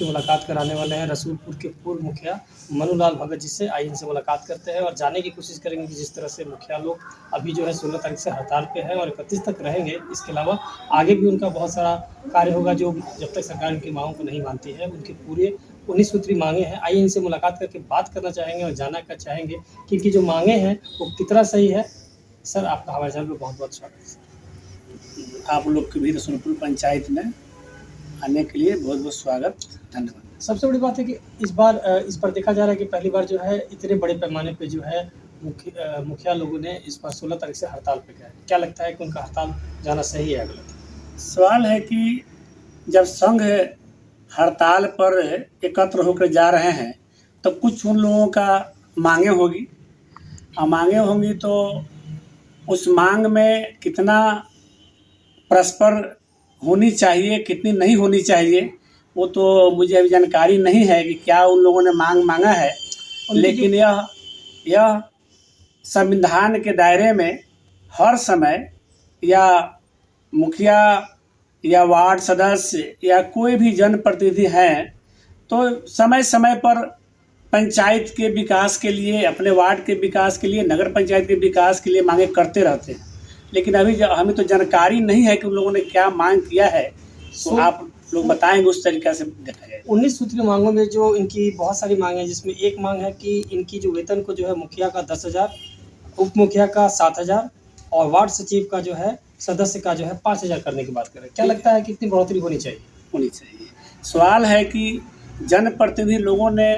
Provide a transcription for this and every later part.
आपकी मुलाकात कराने वाले हैं रसूलपुर के पूर्व मुखिया मनुलाल भगत जी से। आइए इनसे मुलाकात करते हैं और जानने की कोशिश करेंगे कि जिस तरह से मुखिया लोग अभी जो है 16 तारीख से हड़ताल पे है और 31 तक रहेंगे। इसके अलावा आगे भी उनका बहुत सारा कार्य होगा जो जब तक सरकार उनकी मांगों को नहीं मानती है। उनके पूरे 19 सूत्री मांगे हैं। आइए इनसे मुलाकात करके बात करना चाहेंगे और जानना का चाहेंगे कि इनकी जो मांगे हैं वो कितना सही है। सर, आपका हमारे चैनल पर बहुत बहुत स्वागत है। आप लोग के भी रसूलपुर पंचायत में आने के लिए बहुत बहुत स्वागत, धन्यवाद। सबसे बड़ी बात है कि इस बार इस पर देखा जा रहा है कि पहली बार जो है इतने बड़े पैमाने पे जो है मुखिया लोगों ने इस बार 16 तारीख से हड़ताल पे गया है। क्या लगता है कि उनका हड़ताल जाना सही है या गलत? सवाल है कि जब संघ हड़ताल पर एकत्र होकर जा रहे हैं तो कुछ उन लोगों का मांगे होगी और मांगे होंगी तो उस मांग में कितना परस्पर होनी चाहिए, कितनी नहीं होनी चाहिए, वो तो मुझे अभी जानकारी नहीं है कि क्या उन लोगों ने मांगा है। लेकिन यह संविधान के दायरे में हर समय या मुखिया या वार्ड सदस्य या कोई भी जनप्रतिनिधि हैं तो समय समय पर पंचायत के विकास के लिए, अपने वार्ड के विकास के लिए, नगर पंचायत के विकास के लिए मांगे करते रहते हैं। लेकिन अभी हमें तो जानकारी नहीं है कि उन लोगों ने क्या मांग किया है, तो आप लोग बताएंगे उस तरीक़े से देखा जाए। 19 सूत्री मांगों में जो इनकी बहुत सारी मांगे हैं, जिसमें एक मांग है कि इनकी जो वेतन को जो है मुखिया का 10,000, उप मुखिया का 7,000 और वार्ड सचिव का जो है सदस्य का जो है 5,000 करने की बात करें। क्या लगता है कितनी बढ़ोतरी होनी चाहिए? सवाल है कि जनप्रतिनिधि लोगों ने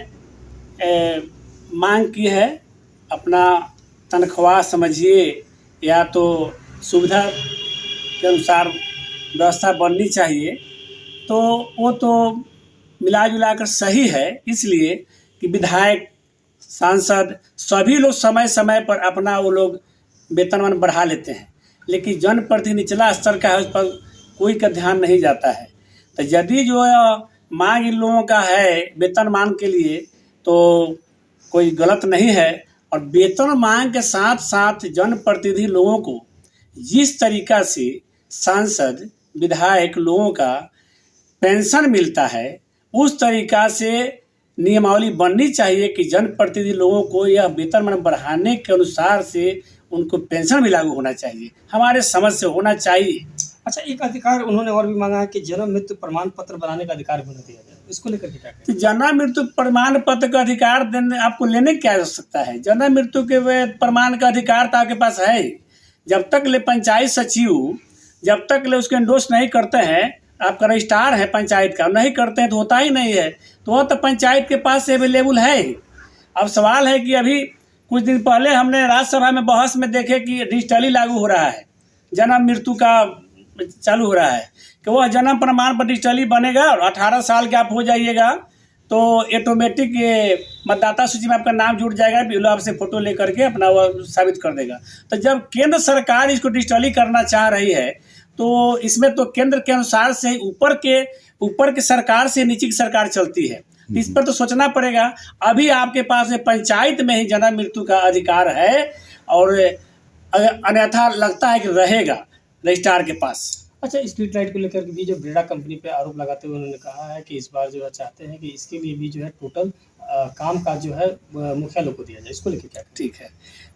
मांग की है, अपना तनख्वाह समझिए या तो सुविधा के अनुसार व्यवस्था बननी चाहिए, तो वो तो मिला जुला कर सही है। इसलिए कि विधायक, सांसद सभी लोग समय समय पर अपना वो लोग वेतनमान बढ़ा लेते हैं, लेकिन जनप्रतिनिधि निचला स्तर का है, उस पर कोई का ध्यान नहीं जाता है। तो यदि जो मांग इन लोगों का है वेतनमान के लिए तो कोई गलत नहीं है। और वेतन मांग के साथ साथ जनप्रतिनिधि लोगों को जिस तरीक़ा से सांसद, विधायक लोगों का पेंशन मिलता है उस तरीक़ा से नियमावली बननी चाहिए कि जनप्रतिनिधि लोगों को यह वेतनमान बढ़ाने के अनुसार से उनको पेंशन भी लागू होना चाहिए, हमारे समझ से होना चाहिए। अच्छा, एक अधिकार उन्होंने और भी मांगा है कि जन्म मृत्यु प्रमाण पत्र बनाने का अधिकार भी उन्हें दिया जाए। इसको लेकर के क्या कहें? तो जन्म मृत्यु प्रमाण पत्र का अधिकार देने आपको लेने क्या हो सकता है? जन्म मृत्यु के प्रमाण का अधिकार तो आपके पास है। जब तक ले पंचायत सचिव जब तक ले उसके एंडोर्स नहीं करते हैं, आपका रजिस्ट्रार है पंचायत का, नहीं करते हैं तो होता ही नहीं है, तो वह तो पंचायत के पास अवेलेबल है। अब सवाल है कि अभी कुछ दिन पहले हमने राज्यसभा में बहस में देखे कि डिजिटली लागू हो रहा है, जन्म मृत्यु का चालू हो रहा है कि वह जन्म प्रमाण पर डिजिटली बनेगा और 18 साल के आप हो जाइएगा तो ऑटोमेटिक मतदाता सूची में आपका नाम जुड़ जाएगा, बिलो आपसे फ़ोटो लेकर के अपना वह साबित कर देगा। तो जब केंद्र सरकार इसको डिजिटली करना चाह रही है तो इसमें तो केंद्र के अनुसार से ऊपर के सरकार से नीचे की सरकार चलती है, इस पर तो सोचना पड़ेगा। अभी आपके पास पंचायत में ही जन्म मृत्यु का अधिकार है और अन्यथा लगता है कि रहेगा रजिस्ट्रार के पास। अच्छा, स्ट्रीट लाइट को लेकर के भी जो ब्रेडा कंपनी पे आरोप लगाते हुए उन्होंने कहा है कि इस बार जो है चाहते हैं कि इसके लिए भी जो है टोटल काम का जो है मुखिया लोग को दिया जाए। इसको लेकर क्या? ठीक है,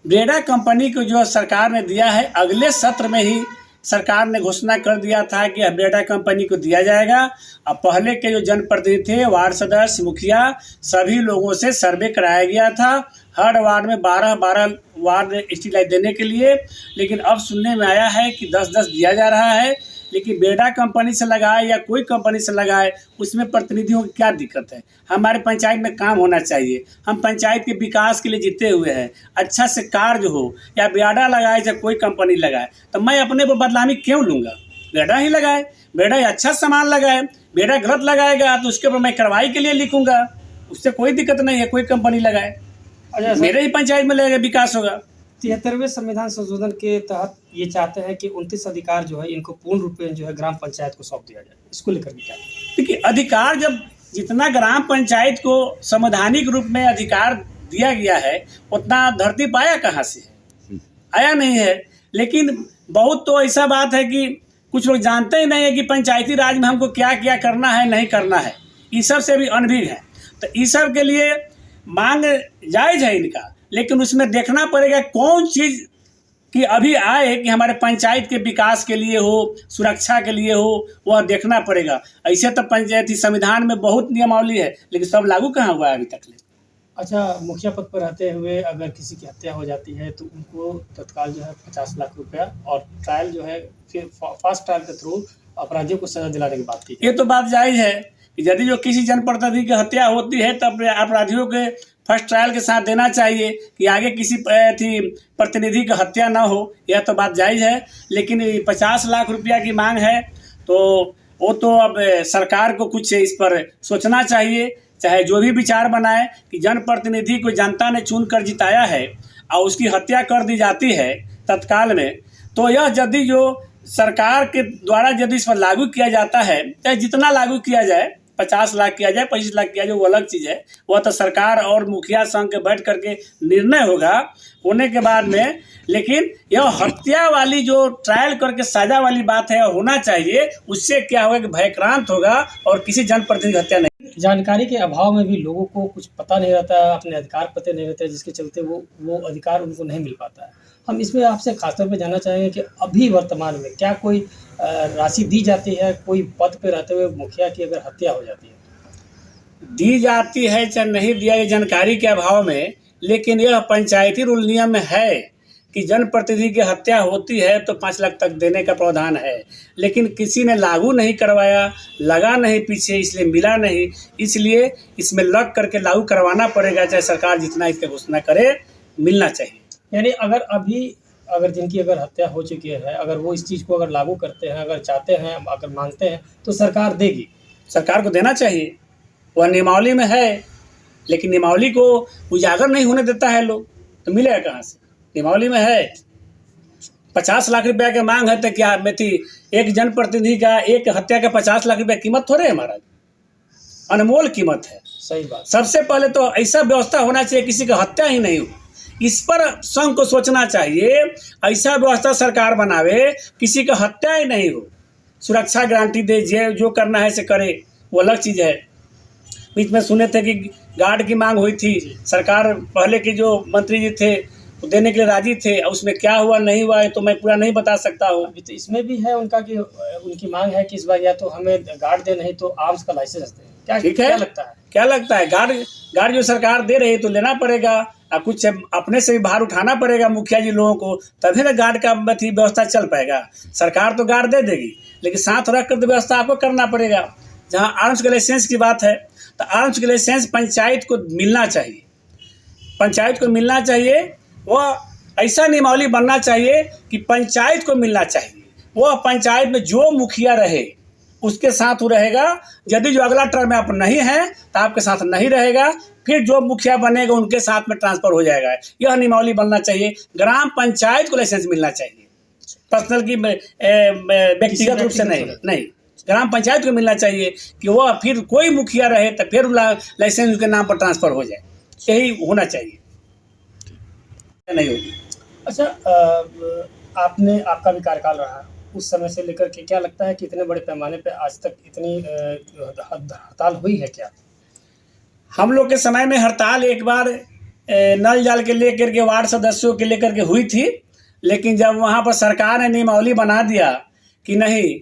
ब्रेडा कंपनी को जो सरकार ने दिया है, अगले सत्र में ही सरकार ने घोषणा कर दिया था कि ब्रेडा कंपनी को दिया जाएगा। और पहले के जो जनप्रतिनिधि थे, वार्ड सदस्य, मुखिया, सभी लोगों से सर्वे कराया गया था हर वार्ड में 12-12 वार्ड स्ट्रीट लाइट देने के लिए। लेकिन अब सुनने में आया है कि 10-10 दिया जा रहा है। लेकिन ब्रेडा कंपनी से लगाए या कोई कंपनी से लगाए, उसमें प्रतिनिधियों की क्या दिक्कत है? हमारे पंचायत में काम होना चाहिए, हम पंचायत के विकास के लिए जीते हुए हैं। अच्छा से कार्य हो या ब्रेडा लगाए या कोई कंपनी लगाए, तो मैं अपने पर बदनामी क्यों लूँगा? ब्रेडा ही लगाए, ब्रेडा ही अच्छा सामान लगाए। ब्रेडा गलत लगाएगा तो उसके ऊपर मैं कार्रवाई के लिए लिखूँगा, उससे कोई दिक्कत नहीं है। कोई कंपनी लगाए, मेरे ही पंचायत में लगेगा, विकास होगा। 73वें संविधान संशोधन के तहत ये चाहते हैं कि 29 अधिकार जो है इनको पूर्ण रूप में जो है ग्राम पंचायत को सौंप दिया जाए। इसको लेकर के क्या? देखिए, अधिकार जब जितना ग्राम पंचायत को संवैधानिक रूप में अधिकार दिया गया है, उतना धरती पाया कहाँ से है? आया नहीं है। लेकिन बहुत तो ऐसा बात है कि कुछ लोग जानते ही नहीं है कि पंचायती राज में हमको क्या क्या करना है, नहीं करना है। ये सब से भी अनभिज्ञ हैं। तो इस सब के लिए मांग जायज़ है इनका, लेकिन उसमें देखना पड़ेगा कौन चीज़ कि अभी आए कि हमारे पंचायत के विकास के लिए हो, सुरक्षा के लिए हो, वह देखना पड़ेगा। ऐसे तो पंचायती संविधान में बहुत नियमावली है, लेकिन सब लागू कहाँ हुआ है अभी तक ले। अच्छा, मुखिया पद पर रहते हुए अगर किसी की हत्या हो जाती है तो उनको तत्काल जो है 50 लाख रुपया और ट्रायल जो है फिर फास्ट ट्रायल के थ्रू अपराधियों को सजा दिलाने की बात की। ये तो बात जायज़ है कि यदि जो किसी जनप्रतिनिधि की हत्या होती है तब अपराधियों के फर्स्ट ट्रायल के साथ देना चाहिए कि आगे किसी प्रतिनिधि की हत्या ना हो। यह तो बात जायज़ है, लेकिन 50 लाख रुपया की मांग है तो वो तो अब सरकार को कुछ इस पर सोचना चाहिए। चाहे जो भी विचार बनाए कि जनप्रतिनिधि को जनता ने चुन कर जिताया है और उसकी हत्या कर दी जाती है तत्काल में, तो यह यदि जो सरकार के द्वारा यदि इस पर लागू किया जाता है, चाहे जितना लागू किया जाए, 50 लाख किया जाए, 25 लाख किया जाए, वो अलग चीज़ है। वह तो सरकार और मुखिया संघ के बैठ करके निर्णय होगा होने के बाद में। लेकिन यह हत्या वाली जो ट्रायल करके सजा वाली बात है होना चाहिए। उससे क्या होगा कि भयक्रांत होगा और किसी जनप्रतिनिधि की हत्या नहीं। जानकारी के अभाव में भी लोगों को कुछ पता नहीं रहता है, अपने अधिकार पते नहीं रहते, जिसके चलते वो अधिकार उनको नहीं मिल पाता है। हम इसमें आपसे खासतौर पे जानना चाहेंगे कि अभी वर्तमान में क्या कोई राशि दी जाती है कोई पद पे रहते हुए मुखिया की अगर हत्या हो जाती है? दी जाती है चाहे नहीं दिया, ये जानकारी के अभाव में, लेकिन यह पंचायती रूल नियम में है कि जनप्रतिनिधि की हत्या होती है तो 5 लाख तक देने का प्रावधान है। लेकिन किसी ने लागू नहीं करवाया, लगा नहीं पीछे, इसलिए मिला नहीं। इसलिए इसमें लग करके लागू करवाना पड़ेगा, चाहे सरकार जितना इसका घोषणा करे, मिलना चाहिए। यानी अगर जिनकी अगर हत्या हो चुकी है, अगर वो इस चीज़ को अगर लागू करते हैं, अगर चाहते हैं, अगर मांगते हैं तो सरकार देगी। सरकार को देना चाहिए, वह नियमावली में है, लेकिन नियमावली को उजागर नहीं होने देता है लोग, तो मिलेगा कहाँ से? नियमावली में है। 50 लाख रुपया की मांग है तो क्या मेथी एक जनप्रतिनिधि का एक हत्या का 50 लाख रुपया कीमत थोड़े है महाराज, अनमोल कीमत है। सही बात। सबसे पहले तो ऐसा व्यवस्था होना चाहिए किसी का हत्या ही नहीं हो। इस पर संघ को सोचना चाहिए, ऐसा व्यवस्था सरकार बनावे किसी का हत्या ही नहीं हो, सुरक्षा गारंटी दे, जो करना है से करे, वो अलग चीज़ है। बीच में सुने थे कि गार्ड की मांग हुई थी, सरकार पहले के जो मंत्री जी थे वो देने के लिए राजी थे, और उसमें क्या हुआ नहीं हुआ है तो मैं पूरा नहीं बता सकता हूँ। अभी तो इसमें भी है उनका कि उनकी मांग है कि इस बार या तो हमें गार्ड दे, नहीं तो आर्म्स का लाइसेंस दें। क्या ठीक है, क्या लगता है गार्ड जो सरकार दे रही है तो लेना पड़ेगा, और कुछ अपने से भी भार उठाना पड़ेगा मुखिया जी लोगों को, तभी ना गार्ड का व्यवस्था चल पाएगा। सरकार तो गार्ड दे देगी, लेकिन साथ रख कर तो व्यवस्था आपको करना पड़ेगा। जहाँ आर्म्स के लाइसेंस की बात है तो आर्म्स के लाइसेंस पंचायत को मिलना चाहिए, पंचायत को मिलना चाहिए। वह ऐसा नियमावली बनना चाहिए कि पंचायत को मिलना चाहिए। वह पंचायत में जो मुखिया रहे उसके साथ वो रहेगा। यदि जो अगला टर्म में आप नहीं हैं तो आपके साथ नहीं रहेगा, फिर जो मुखिया बनेगा उनके साथ में ट्रांसफर हो जाएगा। यह नियमावली बनना चाहिए। ग्राम पंचायत को लाइसेंस मिलना चाहिए, पर्सनल की व्यक्तिगत रूप से नहीं, ग्राम पंचायत को मिलना चाहिए कि वह फिर कोई मुखिया रहे तो फिर लाइसेंस उसके नाम पर ट्रांसफर हो जाए। यही होना चाहिए, नहीं होगी। अच्छा, आपका भी कार्यकाल रहा उस समय से लेकर के, क्या लगता है कि इतने बड़े पैमाने पे आज तक इतनी हड़ताल हुई है क्या? हम लोग के समय में हड़ताल एक बार नल जल के लेकर के वार्ड सदस्यों के लेकर के हुई थी, लेकिन जब वहाँ पर सरकार ने नियमावली बना दिया कि नहीं,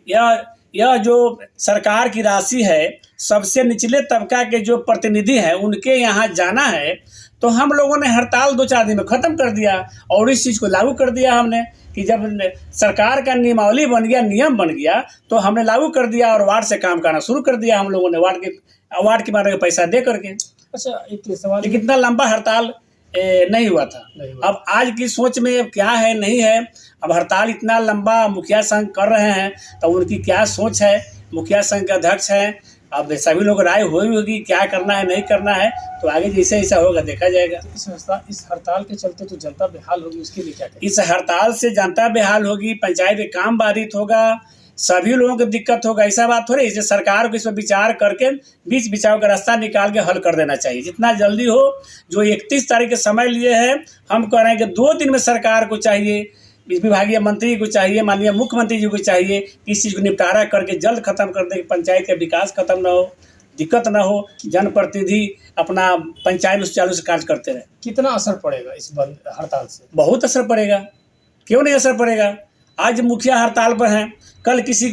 यह जो सरकार की राशि है सबसे निचले तबका के जो प्रतिनिधि हैं उनके यहाँ जाना है, तो हम लोगों ने हड़ताल 2-4 दिन में ख़त्म कर दिया और इस चीज़ को लागू कर दिया हमने कि जब सरकार का नियमावली बन गया, नियम बन गया, तो हमने लागू कर दिया और वार्ड से काम करना शुरू कर दिया हम लोगों ने, वार्ड के बारे में पैसा दे करके। अच्छा, एक सवाल, लेकिन इतना लंबा हड़ताल नहीं हुआ था। अब आज की सोच में क्या है नहीं है, अब हड़ताल इतना लंबा मुखिया संघ कर रहे हैं तो उनकी क्या सोच है, मुखिया संघ के अध्यक्ष हैं, अब सभी लोग राय हुई होगी क्या करना है नहीं करना है, तो आगे जैसे ऐसा होगा देखा जाएगा। इस हड़ताल के चलते तो जनता बेहाल होगी, उसके लिए क्या करें? इस हड़ताल से जनता बेहाल होगी, पंचायत के काम बाधित होगा, सभी लोगों को दिक्कत होगा। ऐसा बात थोड़ी, इसे सरकार को इस पर विचार करके बीच बिचाव का रास्ता निकाल के हल कर देना चाहिए जितना जल्दी हो। जो 31 तारीख के समय लिए है, हम कह रहे हैं कि 2 दिन में सरकार को चाहिए, विभागीय मंत्री को चाहिए, माननीय मुख्यमंत्री जी को चाहिए कि इस चीज़ को निपटारा करके जल्द खत्म कर दे, पंचायत का विकास खत्म ना हो। दिक्कत ना हो, जनप्रतिनिधि अपना पंचायत सुचारू से कार्य करते रहे। कितना असर पड़ेगा इस बंद हड़ताल से? बहुत असर पड़ेगा, क्यों नहीं असर पड़ेगा। आज मुखिया हड़ताल पर हैं, कल किसी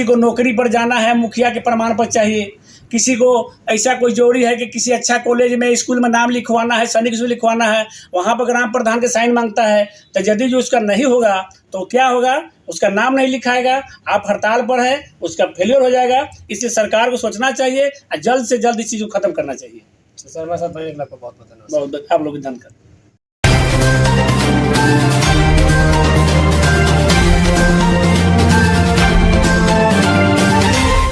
को नौकरी पर जाना है, मुखिया के प्रमाण पत्र चाहिए। किसी को ऐसा कोई जरूरी है कि किसी अच्छा कॉलेज में स्कूल में नाम लिखवाना है, सैनिक स्कूल लिखवाना है, वहाँ पर ग्राम प्रधान के साइन मांगता है। तो यदि जो उसका नहीं होगा तो क्या होगा, उसका नाम नहीं लिखाएगा, आप हड़ताल पर है, उसका फेलियर हो जाएगा। इसलिए सरकार को सोचना चाहिए और जल्द से जल्द इस चीज़ को खत्म करना चाहिए। सर, हमारे साथ बहुत बहुत धन्यवाद। बहुत आप लोग धन्यवाद।